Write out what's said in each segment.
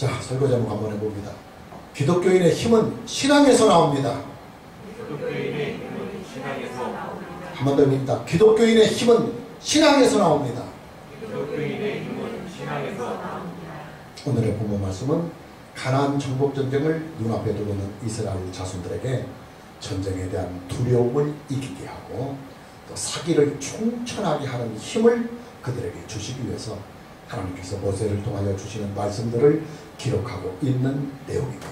자, 설교 제목 한번 해봅니다. 기독교인의 힘은 신앙에서 나옵니다. 기독교인의 힘은 신앙에서 나옵니다. 한 번 더 입니다. 기독교인의 힘은 신앙에서 나옵니다. 기독교인의 힘은 신앙에서 나옵니다. 오늘의 본문 말씀은 가나안 정복 전쟁을 눈앞에 두고 있는 이스라엘 자손들에게 전쟁에 대한 두려움을 이기게 하고 또 사기를 충천하게 하는 힘을 그들에게 주시기 위해서 하나님께서 모세를 통하여 주시는 말씀들을 기록하고 있는 내용입니다.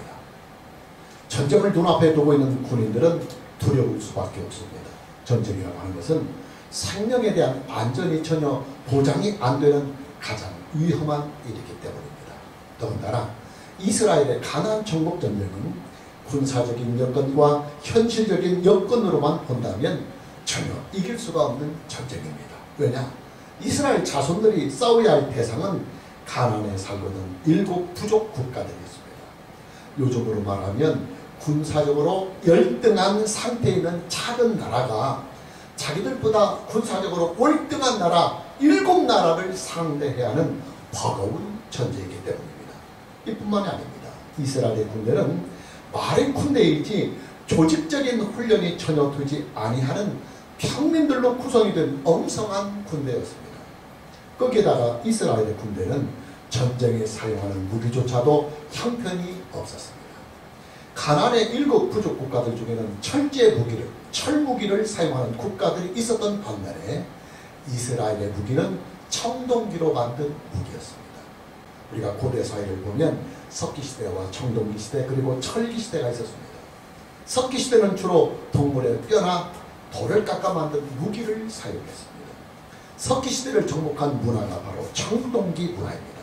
전쟁을 눈앞에 두고 있는 군인들은 두려울 수밖에 없습니다. 전쟁이라고 하는 것은 생명에 대한 안전이 전혀 보장이 안 되는 가장 위험한 일이기 때문입니다. 더군다나 이스라엘의 가나안 정복 전쟁은 군사적인 여건과 현실적인 여건으로만 본다면 전혀 이길 수가 없는 전쟁입니다. 왜냐? 이스라엘 자손들이 싸워야 할 대상은 가나안에 살고 있는 7 부족 국가들이었습니다. 요즘으로 말하면 군사적으로 열등한 상태에 있는 작은 나라가 자기들보다 군사적으로 월등한 나라 7 나라를 상대해야 하는 버거운 전쟁이기 때문입니다. 이뿐만이 아닙니다. 이스라엘의 군대는 말의 군대이지 조직적인 훈련이 전혀 되지 아니하는 평민들로 구성이 된 엉성한 군대였습니다. 거기에다가 이스라엘의 군대는 전쟁에 사용하는 무기조차도 형편이 없었습니다. 가나안의 7 부족 국가들 중에는 철무기를 사용하는 국가들이 있었던 반면에 이스라엘의 무기는 청동기로 만든 무기였습니다. 우리가 고대 사회를 보면 석기시대와 청동기 시대 그리고 철기시대가 있었습니다. 석기시대는 주로 동물의 뼈나 돌을 깎아 만든 무기를 사용했습니다. 석기시대를 정복한 문화가 바로 청동기 문화입니다.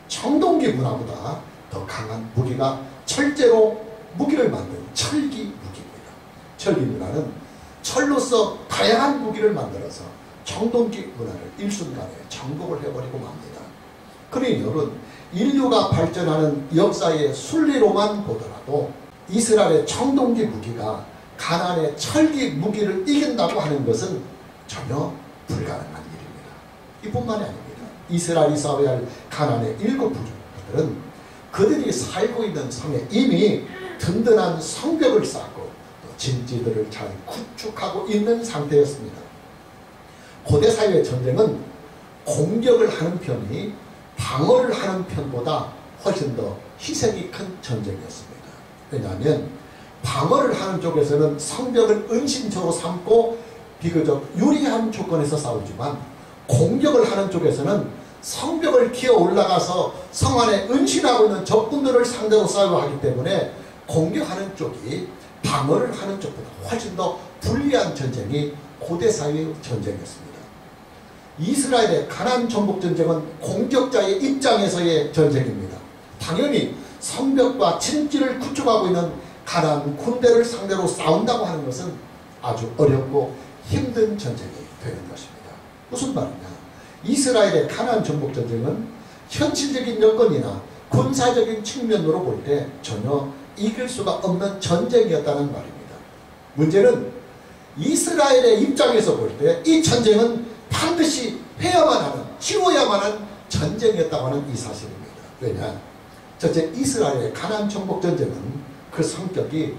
청동기 문화보다 더 강한 무기가 철제로 무기를 만든 철기 무기입니다. 철기 문화는 철로서 다양한 무기를 만들어서 청동기 문화를 일순간에 정복을 해버리고 맙니다. 그러니 여러분, 인류가 발전하는 역사의 순리로만 보더라도 이스라엘의 청동기 무기가 가나안의 철기 무기를 이긴다고 하는 것은 전혀 불가능한 일입니다. 이뿐만이 아닙니다. 이스라엘이 싸워야 할 가나안의 7 부족들은 그들이 살고 있는 성에 이미 든든한 성벽을 쌓고 또 진지들을 잘 구축하고 있는 상태였습니다. 고대 사회의 전쟁은 공격을 하는 편이 방어를 하는 편보다 훨씬 더 희생이 큰 전쟁이었습니다. 왜냐하면 방어를 하는 쪽에서는 성벽을 은신처로 삼고 비교적 유리한 조건에서 싸우지만 공격을 하는 쪽에서는 성벽을 기어 올라가서 성 안에 은신하고 있는 적군들을 상대로 싸워야 하기 때문에 공격하는 쪽이 방어를 하는 쪽보다 훨씬 더 불리한 전쟁이 고대 사회의 전쟁이었습니다. 이스라엘의 가나안 정복 전쟁은 공격자의 입장에서의 전쟁입니다. 당연히 성벽과 진지를 구축하고 있는 가나안 군대를 상대로 싸운다고 하는 것은 아주 어렵고 힘든 전쟁이 되는 것입니다. 무슨 말이냐? 이스라엘의 가나안 정복 전쟁은 현실적인 여건이나 군사적인 측면으로 볼 때 전혀 이길 수가 없는 전쟁이었다는 말입니다. 문제는 이스라엘의 입장에서 볼 때 이 전쟁은 반드시 해야만 하는, 치워야만 하는 전쟁이었다고 하는 이 사실입니다. 왜냐? 첫째, 이스라엘의 가나안 정복 전쟁은 그 성격이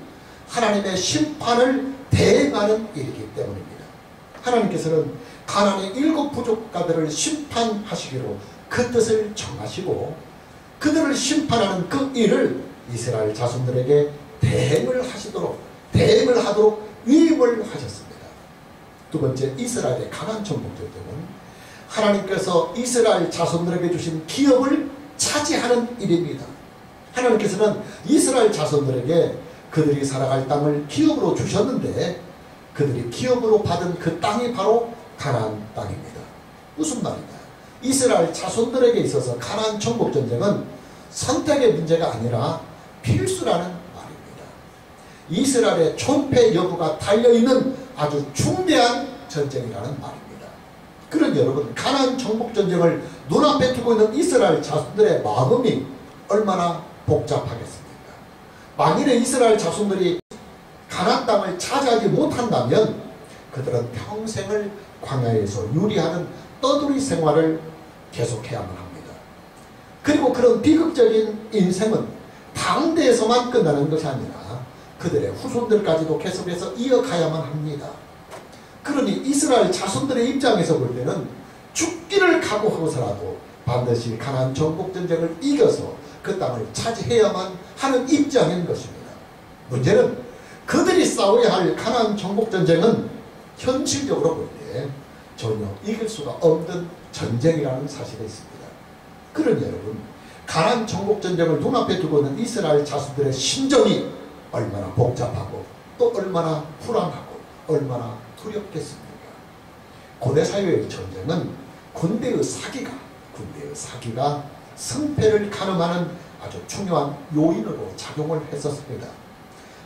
하나님의 심판을 대행하는 일이기 때문입니다. 하나님께서는 가나안의 7 부족가들을 심판하시기로 그 뜻을 정하시고 그들을 심판하는 그 일을 이스라엘 자손들에게 대행을 하도록 위임을 하셨습니다. 두 번째, 이스라엘의 가나안 정복 전쟁은 하나님께서 이스라엘 자손들에게 주신 기업을 차지하는 일입니다. 하나님께서는 이스라엘 자손들에게 그들이 살아갈 땅을 기업으로 주셨는데 그들이 기업으로 받은 그 땅이 바로 가나안 땅입니다. 무슨 말이냐? 이스라엘 자손들에게 있어서 가나안 정복 전쟁은 선택의 문제가 아니라 필수라는 말입니다. 이스라엘의 존폐 여부가 달려있는 아주 중대한 전쟁이라는 말입니다. 그런데 여러분, 가나안 정복 전쟁을 눈앞에 두고 있는 이스라엘 자손들의 마음이 얼마나 복잡하겠습니까? 만일에 이스라엘 자손들이 가나안 땅을 차지하지 못한다면 그들은 평생을 광야에서 유리하는 떠돌이 생활을 계속해야만 합니다. 그리고 그런 비극적인 인생은 당대에서만 끝나는 것이 아니라 그들의 후손들까지도 계속해서 이어가야만 합니다. 그러니 이스라엘 자손들의 입장에서 볼 때는 죽기를 각오하고서라도 반드시 가나안 정복 전쟁을 이겨서 그 땅을 차지해야만 하는 입장인 것입니다. 문제는 그들이 싸워야 할 가나안 정복 전쟁은 현실적으로 볼 때 전혀 이길 수가 없는 전쟁이라는 사실이 있습니다. 그러니 여러분, 가나안 정복 전쟁을 눈앞에 두고는 이스라엘 자손들의 심정이 얼마나 복잡하고 또 얼마나 불안하고 얼마나 두렵겠습니까? 고대 사회의 전쟁은 군대의 사기가 승패를 가늠하는 아주 중요한 요인으로 작용을 했었습니다.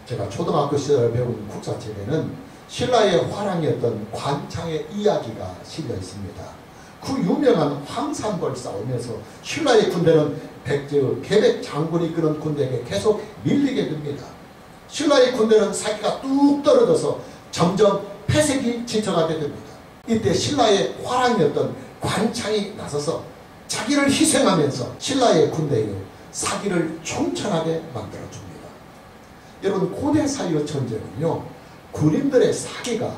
제가 초등학교 시절에 배운 국사책에는 신라의 화랑이었던 관창의 이야기가 실려 있습니다. 그 유명한 황산벌 싸움에서 신라의 군대는 백제의 계백 장군이 이끄는 군대에게 계속 밀리게 됩니다. 신라의 군대는 사기가 뚝 떨어져서 점점 패색이 짙어가게 됩니다. 이때 신라의 화랑이었던 관창이 나서서 자기를 희생하면서 신라의 군대의 사기를 총천하게 만들어줍니다. 여러분, 고대 사회의 전쟁은요, 군인들의 사기가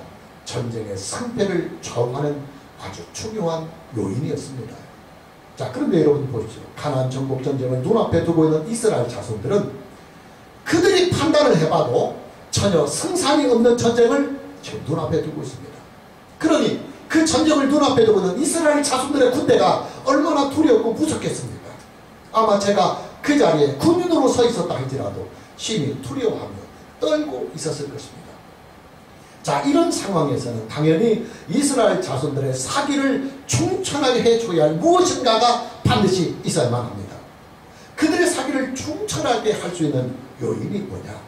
전쟁의 승패를 좌우하는 아주 중요한 요인이었습니다. 자, 그런데 여러분 보십시오. 가나안 정복 전쟁을 눈앞에 두고 있는 이스라엘 자손들은 그들이 판단을 해봐도 전혀 승산이 없는 전쟁을 지금 눈앞에 두고 있습니다. 그러니 그 전쟁을 눈앞에 두고 있는 이스라엘 자손들의 군대가 얼마나 두렵고 무섭겠습니까? 아마 제가 그 자리에 군인으로 서 있었다 할지라도 심히 두려워하며 떨고 있었을 것입니다. 자, 이런 상황에서는 당연히 이스라엘 자손들의 사기를 충천하게 해줘야 할 무엇인가가 반드시 있어야만 합니다. 그들의 사기를 충천하게 할 수 있는 요인이 뭐냐?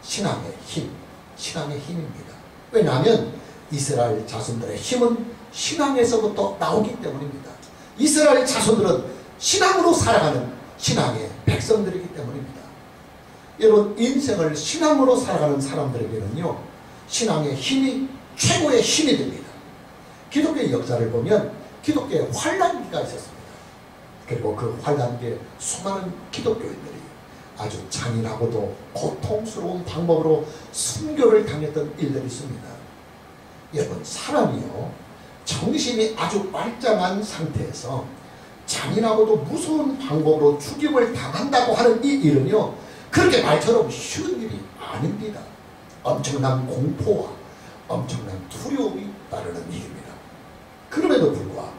신앙의 힘입니다. 왜냐하면 이스라엘 자손들의 힘은 신앙에서부터 나오기 때문입니다. 이스라엘 자손들은 신앙으로 살아가는 신앙의 백성들이기 때문입니다. 여러분, 인생을 신앙으로 살아가는 사람들에게는요, 신앙의 힘이 최고의 힘이 됩니다. 기독교의 역사를 보면 기독교의 환란기가 있었습니다. 그리고 그 환란기에 수많은 기독교인들이 아주 잔인하고도 고통스러운 방법으로 순교를 당했던 일들이 있습니다. 여러분, 사람이요, 정신이 아주 말짱한 상태에서 잔인하고도 무서운 방법으로 죽임을 당한다고 하는 이 일은요, 그렇게 말처럼 쉬운 일이 아닙니다. 엄청난 공포와 엄청난 두려움이 따르는 일입니다. 그럼에도 불구하고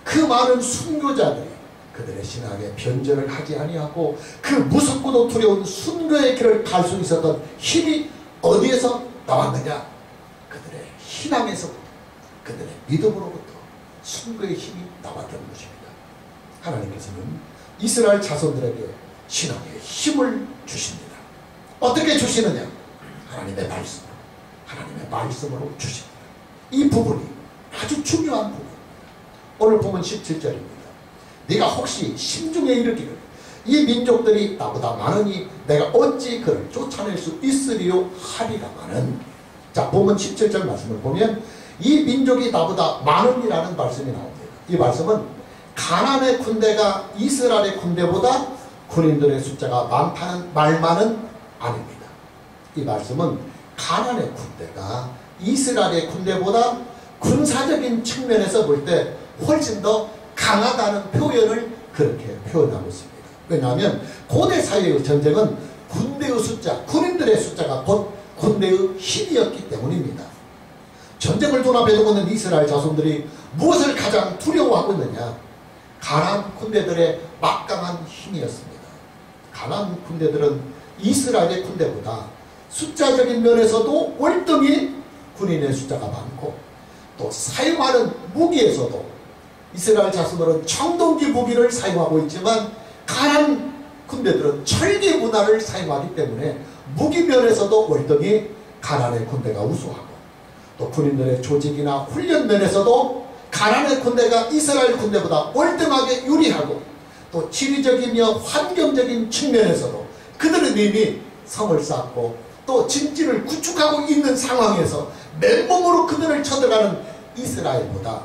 그 많은 순교자들이 그들의 신앙에 변절을 하지 아니하고 그 무섭고도 두려운 순교의 길을 갈 수 있었던 힘이 어디에서 나왔느냐? 그들의 신앙에서부터, 그들의 믿음으로부터 순교의 힘이 나왔던 것입니다. 하나님께서는 이스라엘 자손들에게 신앙의 힘을 주십니다. 어떻게 주시느냐? 하나님의 말씀으로 주십니다. 이 부분이 아주 중요한 부분. 오늘 보면 17절입니다. 네가 혹시 심중에 이르기를 이 민족들이 나보다 많으니 내가 어찌 그를 쫓아낼 수 있으리요 하리라마는. 자, 보면 17절 말씀을 보면 이 민족이 나보다 많으니라는 말씀이 나옵니다. 이 말씀은 가나안의 군대가 이스라엘의 군대보다 군인들의 숫자가 많다는 말만은 아닙니다. 이 말씀은 가나안의 군대가 이스라엘의 군대보다 군사적인 측면에서 볼 때 훨씬 더 강하다는 표현을 그렇게 표현하고 있습니다. 왜냐하면 고대 사회의 전쟁은 군대의 숫자, 군인들의 숫자가 곧 군대의 힘이었기 때문입니다. 전쟁을 눈앞에 두고 있는 이스라엘 자손들이 무엇을 가장 두려워하고 있느냐? 가나안 군대들의 막강한 힘이었습니다. 가나안 군대들은 이스라엘의 군대보다 숫자적인 면에서도 월등히 군인의 숫자가 많고 또 사용하는 무기에서도 이스라엘 자손들은 청동기 무기를 사용하고 있지만 가나안 군대들은 철기 문화를 사용하기 때문에 무기면에서도 월등히 가나안의 군대가 우수하고 또 군인들의 조직이나 훈련 면에서도 가나안의 군대가 이스라엘 군대보다 월등하게 유리하고 또 지리적이며 환경적인 측면에서도 그들은 이미 성을 쌓고 또 진지를 구축하고 있는 상황에서 맨몸으로 그들을 쳐들어가는 이스라엘보다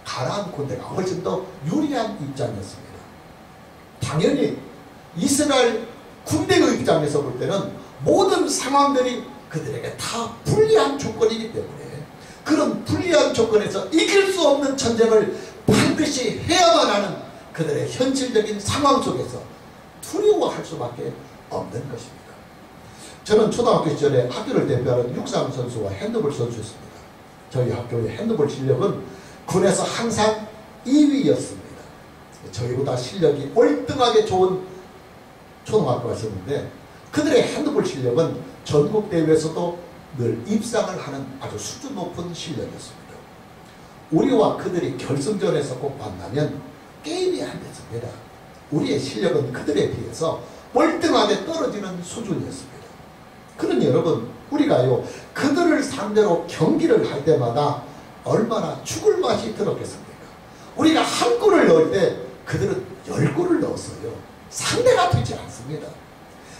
가나안 군대가 훨씬 더 유리한 입장이었습니다. 당연히 이스라엘 군대의 입장에서 볼 때는 모든 상황들이 그들에게 다 불리한 조건이기 때문에 그런 불리한 조건에서 이길 수 없는 전쟁을 반드시 해야만 하는 그들의 현실적인 상황 속에서 두려워할 수밖에 없는 것입니다. 저는 초등학교 시절에 학교를 대표하는 육상 선수와 핸드볼 선수였습니다. 저희 학교의 핸드볼 실력은 군에서 항상 2위였습니다. 저희보다 실력이 월등하게 좋은 초등학교가 있었는데 그들의 핸드볼 실력은 전국대회에서도 늘 입상을 하는 아주 수준 높은 실력이었습니다. 우리와 그들이 결승전에서 꼭 만나면 게임이 안 됐습니다. 우리의 실력은 그들에 비해서 월등하게 떨어지는 수준이었습니다. 그러니 여러분, 우리가요 그들을 상대로 경기를 할 때마다 얼마나 죽을 맛이 들었겠습니까? 우리가 한 골을 넣을 때 그들은 10골을 넣었어요. 상대가 되지 않습니다.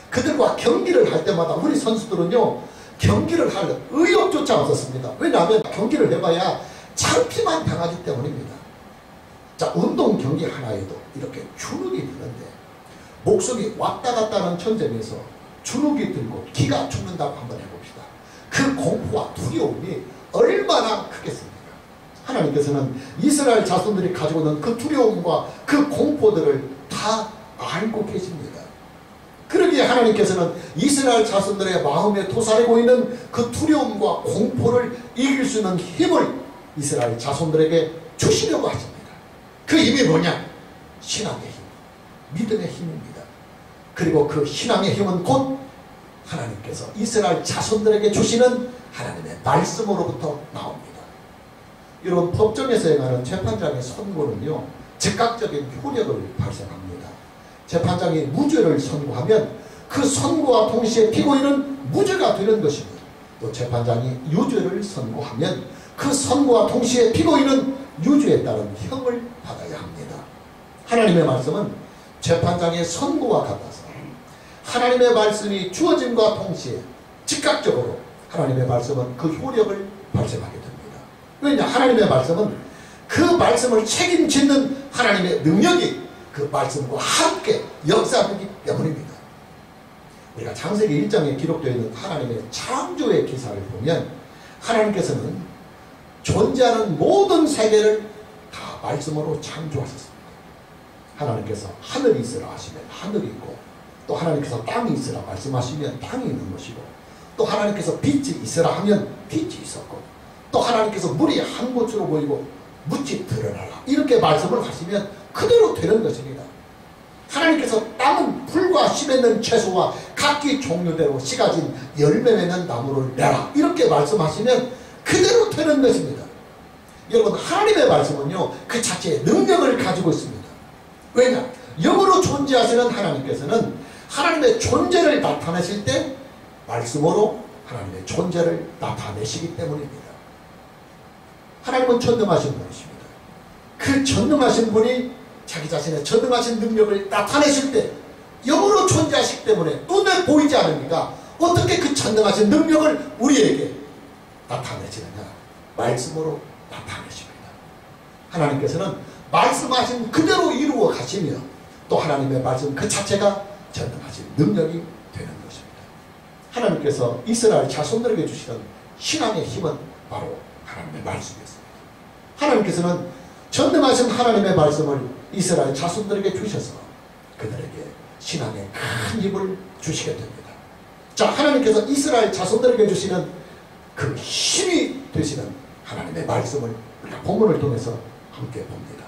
그들과 경기를 할 때마다 우리 선수들은요 경기를 할 의욕조차 없었습니다. 왜냐하면 경기를 해봐야 창피만 당하기 때문입니다. 자, 운동 경기 하나에도 이렇게 주눅이 드는데 목숨이 왔다 갔다 하는 전쟁에서 주눅이 들고 기가 죽는다고 한번 해봅시다. 그 공포와 두려움이 얼마나 크겠습니까? 하나님께서는 이스라엘 자손들이 가지고 있는 그 두려움과 그 공포들을 다 알고 계십니다. 그러기에 하나님께서는 이스라엘 자손들의 마음에 도사리고 있는 그 두려움과 공포를 이길 수 있는 힘을 이스라엘 자손들에게 주시려고 하십니다. 그 힘이 뭐냐? 신앙의 힘, 믿음의 힘입니다. 그리고 그 신앙의 힘은 곧 하나님께서 이스라엘 자손들에게 주시는 하나님의 말씀으로부터 나옵니다. 여러분, 법정에서 행하는 재판장의 선고는요 즉각적인 효력을 발생합니다. 재판장이 무죄를 선고하면 그 선고와 동시에 피고인은 무죄가 되는 것입니다. 또 재판장이 유죄를 선고하면 그 선고와 동시에 피고인은 유죄에 따른 형을 받아야 합니다. 하나님의 말씀은 재판장의 선고와 같아서 하나님의 말씀이 주어짐과 동시에 즉각적으로 하나님의 말씀은 그 효력을 발생하게 됩니다. 왜냐? 하나님의 말씀은 그 말씀을 책임짓는 하나님의 능력이 그 말씀과 함께 역사하기 때문입니다. 우리가 창세기 1장에 기록되어 있는 하나님의 창조의 기사를 보면 하나님께서는 존재하는 모든 세계를 다 말씀으로 창조하셨습니다. 하나님께서 하늘이 있으라 하시면 하늘이 있고, 또 하나님께서 땅이 있으라 말씀하시면 땅이 있는 것이고, 또 하나님께서 빛이 있으라 하면 빛이 있었고, 또 하나님께서 물이 한 곳으로 보이고 묻지 드러나라 이렇게 말씀을 하시면 그대로 되는 것입니다. 하나님께서 땅은 풀과 씨 맺는 채소와 각기 종류대로 씨 가진 열매 맺는 나무를 내라 이렇게 말씀하시면 그대로 되는 것입니다. 여러분, 하나님의 말씀은요 그 자체의 능력을 가지고 있습니다. 왜냐? 영으로 존재하시는 하나님께서는 하나님의 존재를 나타내실 때 말씀으로 하나님의 존재를 나타내시기 때문입니다. 하나님은 전능하신 분이십니다. 그 전능하신 분이 자기 자신의 전능하신 능력을 나타내실 때 영으로 존재하시기 때문에 눈에 보이지 않으니까 어떻게 그 전능하신 능력을 우리에게 나타내시느냐? 말씀으로 나타내십니다. 하나님께서는 말씀하신 그대로 이루어 가시며 또 하나님의 말씀 그 자체가 전능하신 능력이 되는 것입니다. 하나님께서 이스라엘 자손들에게 주시는 신앙의 힘은 바로 하나님의 말씀이었습니다. 하나님께서는 전능하신 하나님의 말씀을 이스라엘 자손들에게 주셔서 그들에게 신앙의 큰 힘을 주시게 됩니다. 자, 하나님께서 이스라엘 자손들에게 주시는 그 힘이 되시는 하나님의 말씀을 우리가 본문을 통해서 함께 봅니다.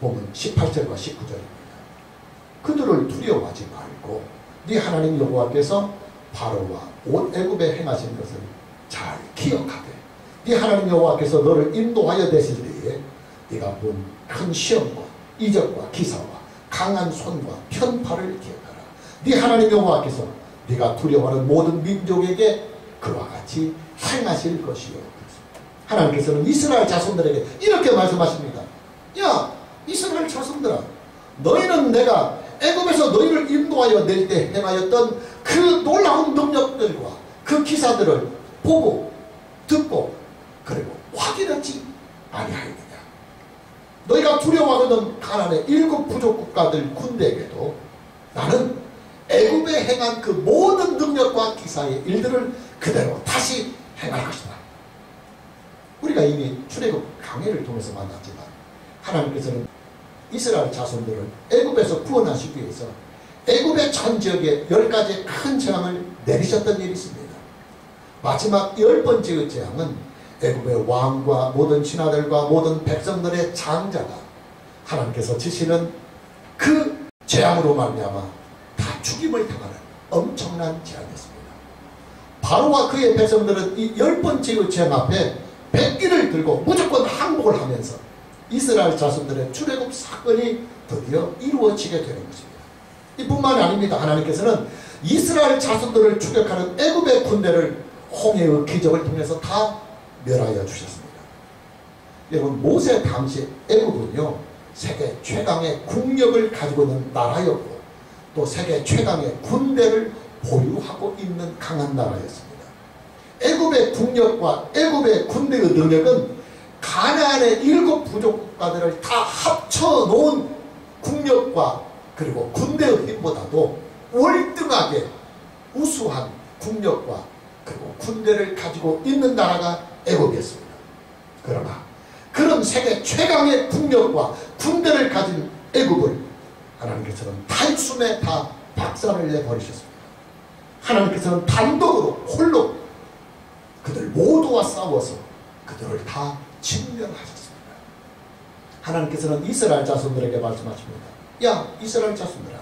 본문 18절과 19절입니다. 그들을 두려워하지 말고 네 하나님 여호와께서 바로와 온 애굽에 행하신 것을 잘 기억하되 네 하나님 여호와께서 너를 인도하여 되실 때에 네가 본 큰 시험과 이적과 기사와 강한 손과 편파를 기억하라. 네 하나님 여호와께서 네가 두려워하는 모든 민족에게 그와 같이 행하실 것이요. 하나님께서는 이스라엘 자손들에게 이렇게 말씀하십니다. 야, 이스라엘 자손들아, 너희는 내가 애굽에서 너희를 인도하여 낼 때 행하였던 그 놀라운 능력들과 그 기사들을 보고 듣고 그리고 확인하지 아니하였느냐? 너희가 두려워하는 가나안의 7 부족 국가들 군대에게도 나는 애굽에 행한 그 모든 능력과 기사의 일들을 그대로 다시 행할 것이다. 우리가 이미 출애굽 강해를 통해서 만났지만 하나님께서는 이스라엘 자손들을 애굽에서 구원하시기 위해서 애굽의 전 지역에 10가지의 큰 재앙을 내리셨던 일이 있습니다. 마지막 10번째의 재앙은 애굽의 왕과 모든 신하들과 모든 백성들의 장자가 하나님께서 지시는 그 재앙으로 말미암아 다 죽임을 당하는 엄청난 재앙이었습니다. 바로와 그의 백성들은 이 10번째의 재앙 앞에 백기를 들고 무조건 항복을 하면서 이스라엘 자손들의 출애굽 사건이 드디어 이루어지게 되는 것입니다. 이뿐만이 아닙니다. 하나님께서는 이스라엘 자손들을 추격하는 애굽의 군대를 홍해의 기적을 통해서 다 멸하여 주셨습니다. 여러분, 모세 당시 애굽은요 세계 최강의 국력을 가지고 있는 나라였고 또 세계 최강의 군대를 보유하고 있는 강한 나라였습니다. 애굽의 국력과 애굽의 군대의 능력은 가나안의 7 부족 국가들을 다 합쳐놓은 국력과 그리고 군대의 힘보다도 월등하게 우수한 국력과 그리고 군대를 가지고 있는 나라가 애굽이었습니다. 그러나 그런 세계 최강의 국력과 군대를 가진 애굽을 하나님께서는 단숨에 다 박살을 내버리셨습니다. 하나님께서는 단독으로 홀로 그들 모두와 싸워서 그들을 다 진멸하셨습니다. 하나님께서는 이스라엘 자손들에게 말씀하십니다. 야, 이스라엘 자손들아,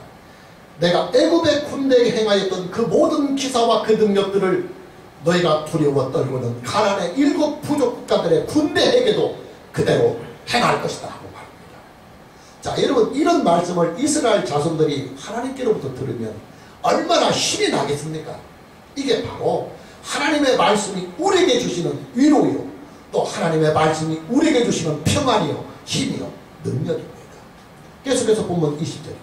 내가 애굽의 군대에 행하였던 그 모든 기사와 그 능력들을 너희가 두려워 떨고는 가나안의 7 부족 국가들의 군대에게도 그대로 행할 것이다 하고 말합니다. 자, 여러분, 이런 말씀을 이스라엘 자손들이 하나님께로부터 들으면 얼마나 힘이 나겠습니까? 이게 바로 하나님의 말씀이 우리에게 주시는 위로요, 또 하나님의 말씀이 우리에게 주시는 평안이요, 힘이요, 능력입니다. 계속해서 보면 20절입니다.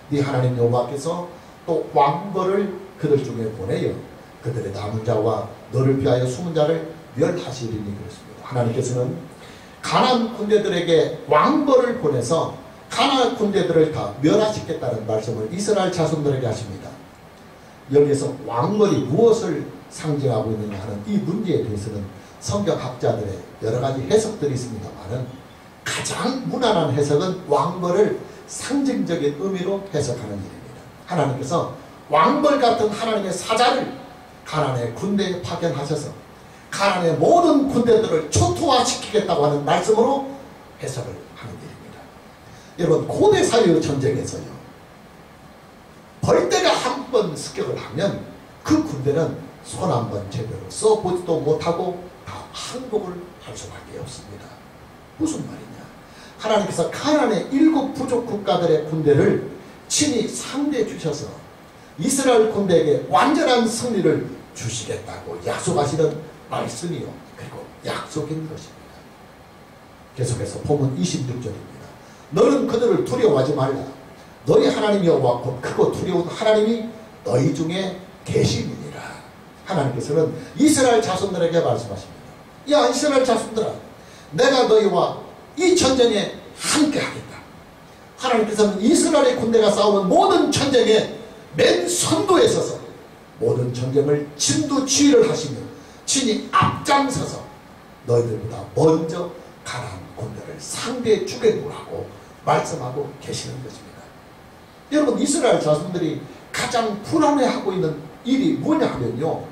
네 하나님 여호와께서 또 왕벌을 그들 중에 보내어 그들의 남은 자와 너를 피하여 숨은 자를 멸하시리니 그렇습니다. 하나님께서는 가나안 군대들에게 왕벌을 보내서 가나안 군대들을 다 멸하시겠다는 말씀을 이스라엘 자손들에게 하십니다. 여기에서 왕벌이 무엇을 상징하고 있느냐 하는 이 문제에 대해서는 성경학자들의 여러 가지 해석들이 있습니다만은 가장 무난한 해석은 왕벌을 상징적인 의미로 해석하는 일입니다. 하나님께서 왕벌 같은 하나님의 사자를 가나안의 군대에 파견하셔서 가나안의 모든 군대들을 초토화시키겠다고 하는 말씀으로 해석을 하는 일입니다. 여러분, 고대 사회의 전쟁에서요, 벌떼가 한 번 습격을 하면 그 군대는 손 한 번 제대로 써보지도 못하고 다 항복을 할 수밖에 없습니다. 무슨 말이냐? 하나님께서 가나안의 7 부족 국가들의 군대를 친히 상대해 주셔서 이스라엘 군대에게 완전한 승리를 주시겠다고 약속하시는 말씀이요, 그리고 약속인 것입니다. 계속해서 보면 26절입니다. 너는 그들을 두려워하지 말라. 너희 하나님 여호와 곧 크고 두려운 하나님이 너희 중에 계시니라. 하나님께서는 이스라엘 자손들에게 말씀하십니다. 야, 이스라엘 자손들아, 내가 너희와 이 전쟁에 함께 하겠다. 하나님께서는 이스라엘의 군대가 싸우는 모든 전쟁에 맨 선두에 서서 모든 전쟁을 진두지휘를 하시며 친히 앞장서서 너희들보다 먼저 가나안 군대를 상대해 주겠노라고 말씀하고 계시는 것입니다. 여러분, 이스라엘 자손들이 가장 불안해하고 있는 일이 뭐냐 하면요,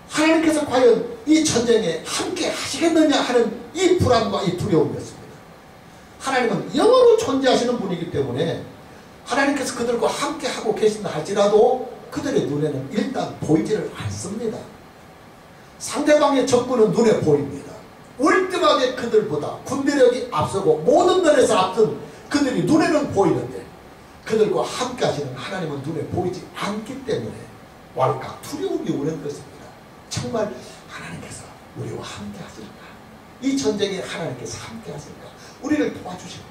하나님께서 과연 이 전쟁에 함께 하시겠느냐 하는 이 불안과 이 두려움이었습니다. 하나님은 영원히 존재하시는 분이기 때문에 하나님께서 그들과 함께 하고 계신다 할지라도 그들의 눈에는 일단 보이지를 않습니다. 상대방의 적군은 눈에 보입니다. 월등하게 그들보다 군대력이 앞서고 모든 면에서 앞선 그들이 눈에는 보이는데 그들과 함께 하시는 하나님은 눈에 보이지 않기 때문에 왈칵 두려움이 오는 것입니다. 정말 하나님께서 우리와 함께 하실까? 이 전쟁에 하나님께서 함께 하실까? 우리를 도와주실까?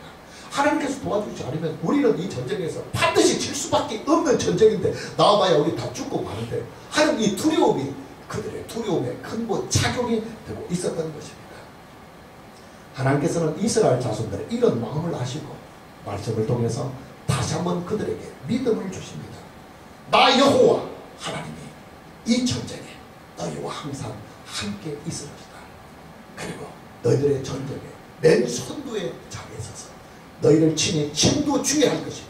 하나님께서 도와주지 않으면 우리는 이 전쟁에서 반드시 질 수밖에 없는 전쟁인데 나와봐야 우리 다 죽고 마는데 하는 이 두려움이 그들의 두려움에 근본 작용이 되고 있었던 것입니다. 하나님께서는 이스라엘 자손들의 이런 마음을 아시고 말씀을 통해서 다시 한번 그들에게 믿음을 주십니다. 나 여호와 하나님이 이 전쟁에 너희와 항상 함께 있을 것이다. 그리고 너희들의 전쟁에 맨 선두의 자리에 서서 너희를 친히 진두중해할 것이며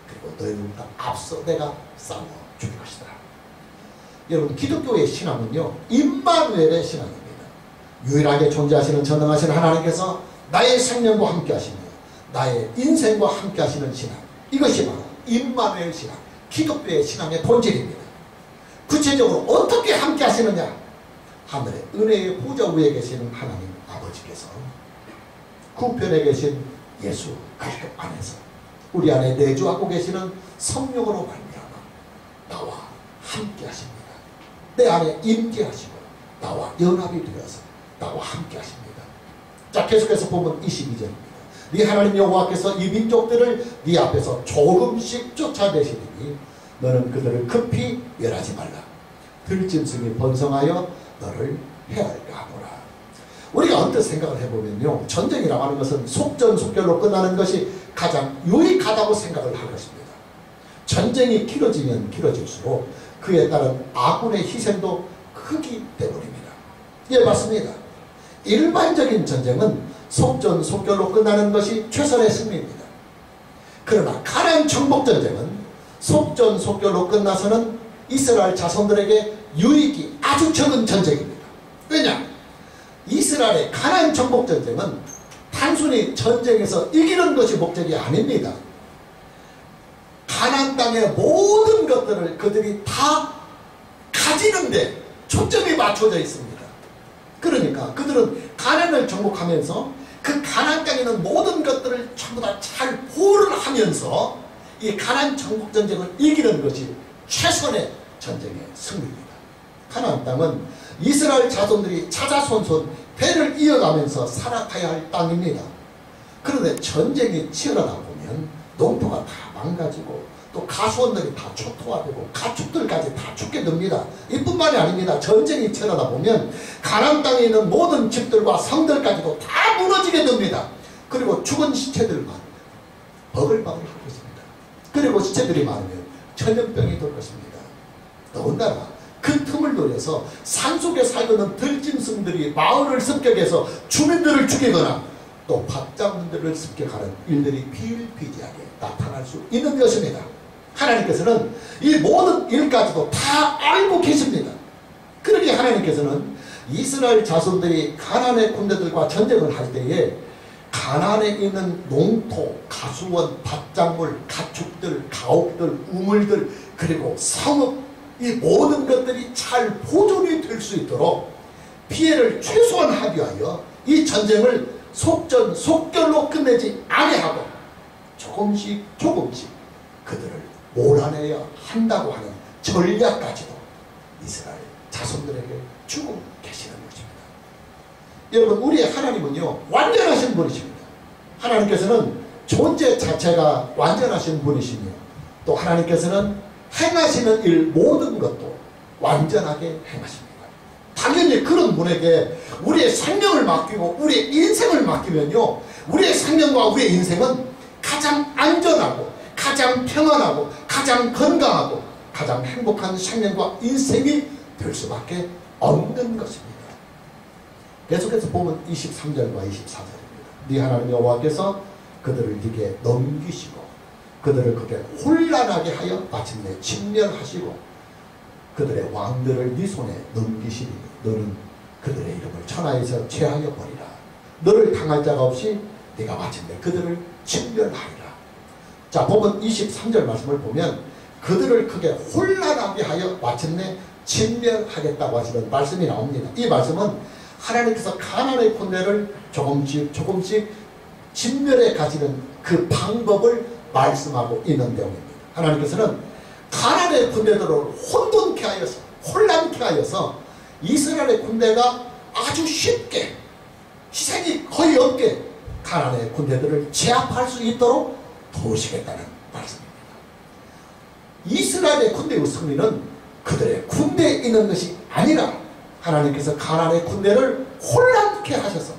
그리고 너희들보다 앞서 내가 싸워 줄 것이다. 여러분, 기독교의 신앙은요, 임마누엘의 신앙입니다. 유일하게 존재하시는 전능하신 하나님께서 나의 생명과 함께 하시며 나의 인생과 함께 하시는 신앙, 이것이 바로 임마누엘 신앙, 기독교의 신앙의 본질입니다. 구체적으로 어떻게 함께 하시느냐? 하늘의 은혜의 보좌 위에 계시는 하나님 아버지께서 구편에 계신 예수 그리스도 안에서 우리 안에 내주하고 계시는 성령으로 말미암아 나와 함께 하십니다. 내 안에 임재하시고 나와 연합이 되어서 나와 함께 하십니다. 자, 계속해서 보면 22절입니다. 네 하나님 여호와께서 이 민족들을 네 앞에서 조금씩 쫓아내시리니 너는 그들을 급히 멸하지 말라. 들짐승이 번성하여 너를 해할까 하노라. 우리가 언뜻 생각을 해보면요, 전쟁이라고 하는 것은 속전속결로 끝나는 것이 가장 유익하다고 생각을 할 것입니다. 전쟁이 길어지면 길어질수록 그에 따른 아군의 희생도 크기 때문입니다. 예, 맞습니다. 일반적인 전쟁은 속전속결로 끝나는 것이 최선의 승리입니다. 그러나 가나안 정복 전쟁은 속전속결로 끝나서는 이스라엘 자손들에게 유익이 아주 적은 전쟁입니다. 왜냐? 이스라엘의 가나안 정복 전쟁은 단순히 전쟁에서 이기는 것이 목적이 아닙니다. 가나안 땅의 모든 것들을 그들이 다 가지는데 초점이 맞춰져 있습니다. 그러니까 그들은 가나안을 정복하면서 그 가나안 땅에 있는 모든 것들을 전부 다 잘 보호를 하면서 이 가나안 정복 전쟁을 이기는 것이 최선의 전쟁의 승리입니다. 가나안 땅은 이스라엘 자손들이 차자손손 배를 이어가면서 살아가야 할 땅입니다. 그런데 전쟁이 치열하다 보면 농토가 다 망가지고 또 가수원들이 다 초토화되고 가축들까지 다 죽게 됩니다. 이뿐만이 아닙니다. 전쟁이 치열하다 보면 가나안 땅에 있는 모든 집들과 성들까지도 다 무너지게 됩니다. 그리고 죽은 시체들만 버글버글 하고 있습니다. 그리고 시체들이 많으면 전염병이 돌 것입니다. 더군다나 그 틈을 노려서 산속에 살고 있는 들짐승들이 마을을 습격해서 주민들을 죽이거나 또 밭작물들을 습격하는 일들이 비일비재하게 나타날 수 있는 것입니다. 하나님께서는 이 모든 일까지도 다 알고 계십니다. 그러기에 하나님께서는 이스라엘 자손들이 가나안의 군대들과 전쟁을 할 때에 가나안에 있는 농토, 가수원, 밭작물, 가축들, 가옥들, 우물들, 그리고 성읍, 이 모든 것들이 잘 보존이 될 수 있도록 피해를 최소화하기 위하여 이 전쟁을 속전속결로 끝내지 아니하고 조금씩 그들을 몰아내야 한다고 하는 전략까지도 이스라엘 자손들에게 주고 계시는 것입니다. 여러분, 우리의 하나님은요, 완전하신 분이십니다. 하나님께서는 존재 자체가 완전하신 분이시며 또 하나님께서는 행하시는 일 모든 것도 완전하게 행하십니다. 당연히 그런 분에게 우리의 생명을 맡기고 우리의 인생을 맡기면요, 우리의 생명과 우리의 인생은 가장 안전하고 가장 평안하고 가장 건강하고 가장 행복한 생명과 인생이 될 수밖에 없는 것입니다. 계속해서 보면 23절과 24절입니다. 네 하나님 여호와께서 그들을 네게 넘기시고 그들을 크게 혼란하게 하여 마침내 진멸하시고 그들의 왕들을 네 손에 넘기시니 너는 그들의 이름을 천하에서 제하여 버리라. 너를 당할 자가 없이 네가 마침내 그들을 진멸하리라. 자, 보면 23절 말씀을 보면 그들을 크게 혼란하게 하여 마침내 진멸하겠다고 하시는 말씀이 나옵니다. 이 말씀은 하나님께서 가나안의 군대를 조금씩 진멸해 가시는 그 방법을 말씀하고 있는 내용입니다. 하나님께서는 가나안의 군대들을 혼돈케 하여서 혼란케 하여서 이스라엘의 군대가 아주 쉽게 희생이 거의 없게 가나안의 군대들을 제압할 수 있도록 도우시겠다는 말씀입니다. 이스라엘의 군대의 승리는 그들의 군대에 있는 것이 아니라 하나님께서 가나안의 군대를 혼란케 하셔서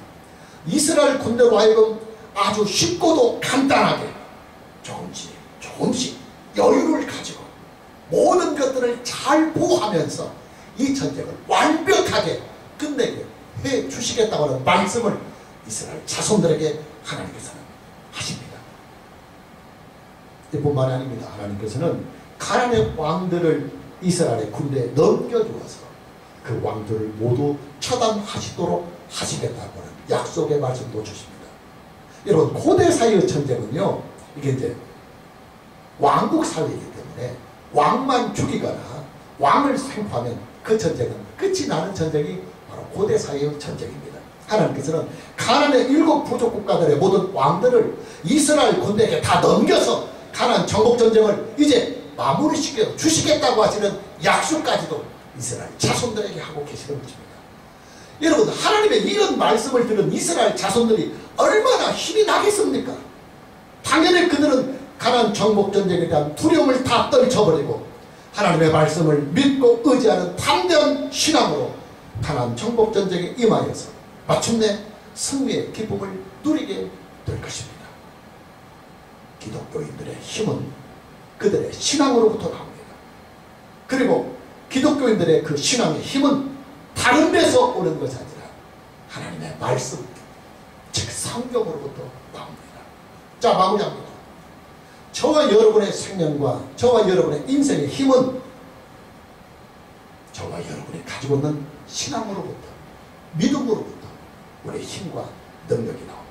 이스라엘 군대로 하여금 아주 쉽고도 간단하게 조금씩 여유를 가지고 모든 것들을 잘 보호하면서 이 전쟁을 완벽하게 끝내게 해 주시겠다고 하는 말씀을 이스라엘 자손들에게 하나님께서는 하십니다. 이뿐만이 아닙니다. 하나님께서는 가나안의 왕들을 이스라엘의 군대에 넘겨주어서 그 왕들을 모두 처단하시도록 하시겠다고 하는 약속의 말씀도 주십니다. 여러분, 고대 사회의 전쟁은요, 이게 이제 왕국 사회이기 때문에 왕만 죽이거나 왕을 생포하면 그 전쟁은 끝이 나는 전쟁이 바로 고대 사회의 전쟁입니다. 하나님께서는 가나안의 7 부족 국가들의 모든 왕들을 이스라엘 군대에게 다 넘겨서 가나안 정복 전쟁을 이제 마무리시켜 주시겠다고 하시는 약속까지도 이스라엘 자손들에게 하고 계시는 것입니다. 여러분, 하나님의 이런 말씀을 들은 이스라엘 자손들이 얼마나 힘이 나겠습니까? 당연히 그들은 가나안 정복 전쟁에 대한 두려움을 다 떨쳐버리고 하나님의 말씀을 믿고 의지하는 담대한 신앙으로 가나안 정복 전쟁에 임하여서 마침내 승리의 기쁨을 누리게 될 것입니다. 기독교인들의 힘은 그들의 신앙으로부터 나옵니다. 그리고 기독교인들의 그 신앙의 힘은 다른 데서 오는 것이 아니라 하나님의 말씀, 즉 성경으로부터 나옵니다. 자, 마무리합니다. 저와 여러분의 생명과 저와 여러분의 인생의 힘은 저와 여러분이 가지고 있는 신앙으로부터, 믿음으로부터 우리의 힘과 능력이 나옵니다.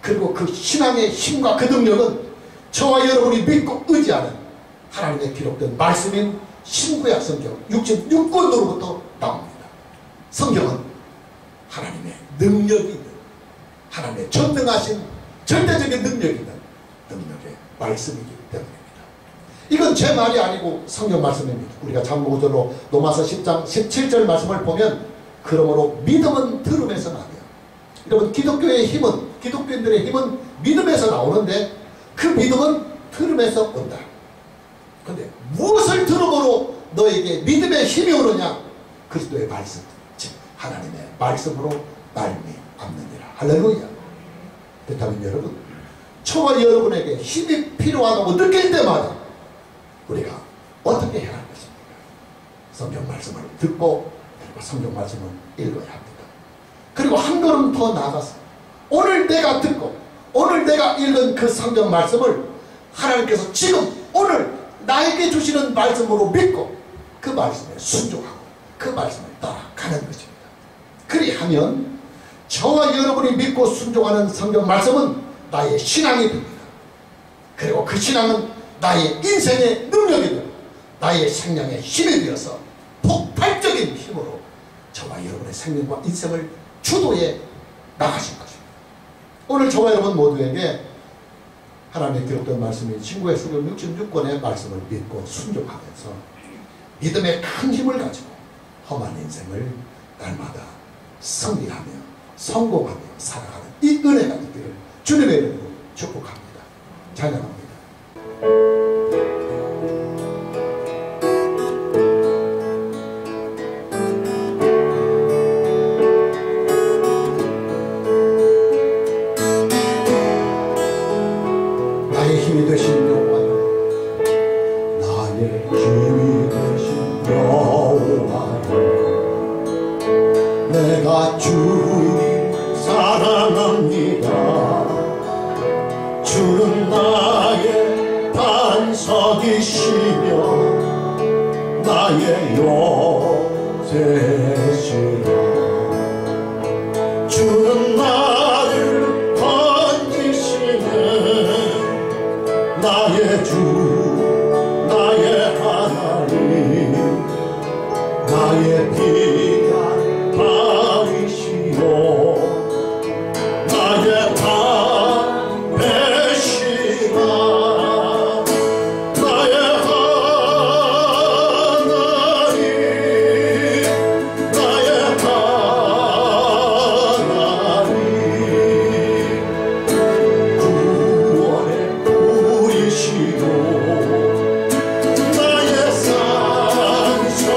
그리고 그 신앙의 힘과 그 능력은 저와 여러분이 믿고 의지하는 하나님의 기록된 말씀인 신구약 성경 66권으로부터 나옵니다. 성경은 하나님의 능력이 있는, 하나님의 전능하신 절대적인 능력이 있는 능력의 말씀이기 때문입니다. 이건 제 말이 아니고 성경 말씀입니다. 우리가 잠언 5절로 로마서 10장 17절 말씀을 보면 그러므로 믿음은 들음에서 나며, 여러분, 기독교의 힘은, 기독교인들의 힘은 믿음에서 나오는데 그 믿음은 들음에서 온다. 그런데 무엇을 들음으로 너에게 믿음의 힘이 오느냐? 그리스도의 말씀, 즉 하나님의 말씀으로 말미암느니라. 할렐루야. 그렇다면 여러분, 저와 여러분에게 힘이 필요하다고 느낄 때마다 우리가 어떻게 해야 할 것입니까? 성경 말씀을 듣고 그리고 성경 말씀을 읽어야 합니다. 그리고 한 걸음 더 나아가서 오늘 내가 듣고 오늘 내가 읽은 그 성경 말씀을 하나님께서 지금 오늘 나에게 주시는 말씀으로 믿고 그 말씀에 순종하고 그 말씀을 따라가는 것입니다. 그리하면 저와 여러분이 믿고 순종하는 성경 말씀은 나의 신앙이 됩니다. 그리고 그 신앙은 나의 인생의 능력이 되고 나의 생명의 힘이 되어서 폭발적인 힘으로 저와 여러분의 생명과 인생을 주도해 나가실 것입니다. 오늘 저와 여러분 모두에게 하나님의 기록된 말씀인 신구약 성경 66권의 말씀을 믿고 순종하면서 믿음의 큰 힘을 가지고 험한 인생을 날마다 승리하며 성공하며 살아가는 이 은혜가 있기를 주님의 이름으로 축복합니다. 찬양합니다. 나의 힘이 되신 여호와여, 나의 힘이 되신 여호와여, 내가 주님을 사랑합니다. 주는 나의 반석이시며 나의 요새시라. 주는 나를 건지시는 나의 주, 나의 하나님, 나의 피가 바위시요 나의 나의 산성이다.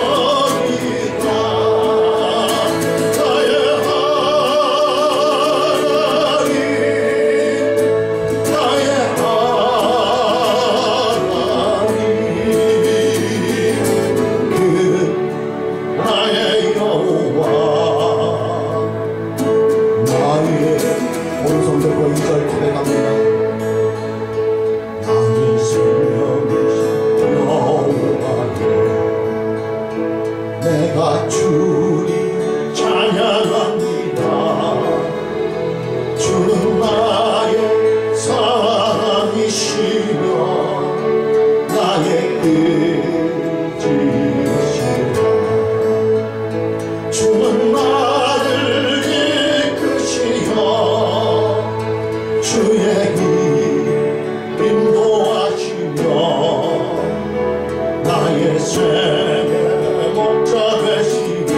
이끄시라. 주는 나를 이끄시어 주의 인도하시며 나의 생의 목자 되시니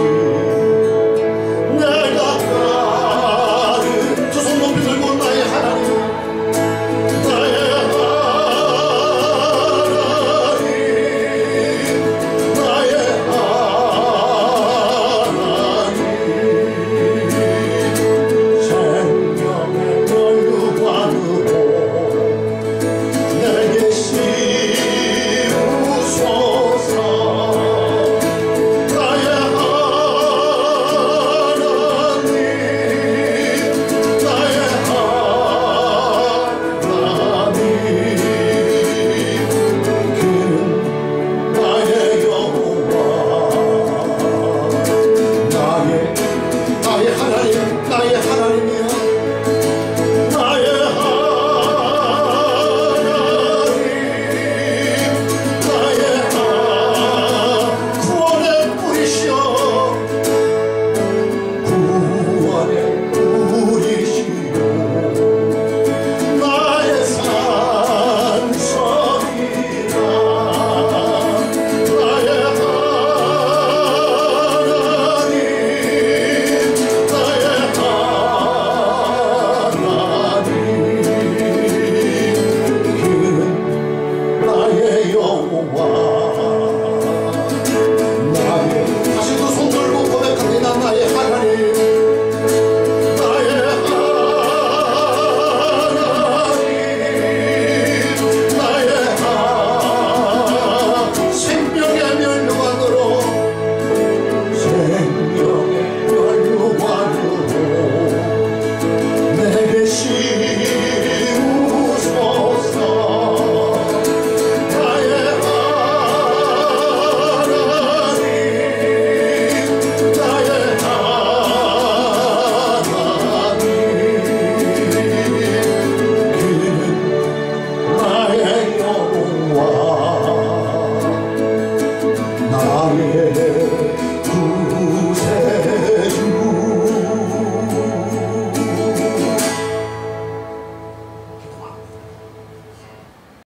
내가 따른 두 손 높이 들고 나의 하나님 나의 생명의 멸류관으로 내게 씌우소서. 나의 하나님 나의 하나님 그는 나의 여호와 나의 하나님 나의 하나님이여 나의 하나님 나의 구원의 뿌리시여 구원의 뿌리시여 나의 산성이라 나의 하나님 나의 하나님 그는 나의 여호와 나의 다시 두 손 들고 고백합니다. 나의 하나님 나의 하나님 나의 생명의 멸류관으로 생명의 멸류관으로 내게 씌우소서. 나의 하나님 나의 하나님 그는 나의 여호와 나의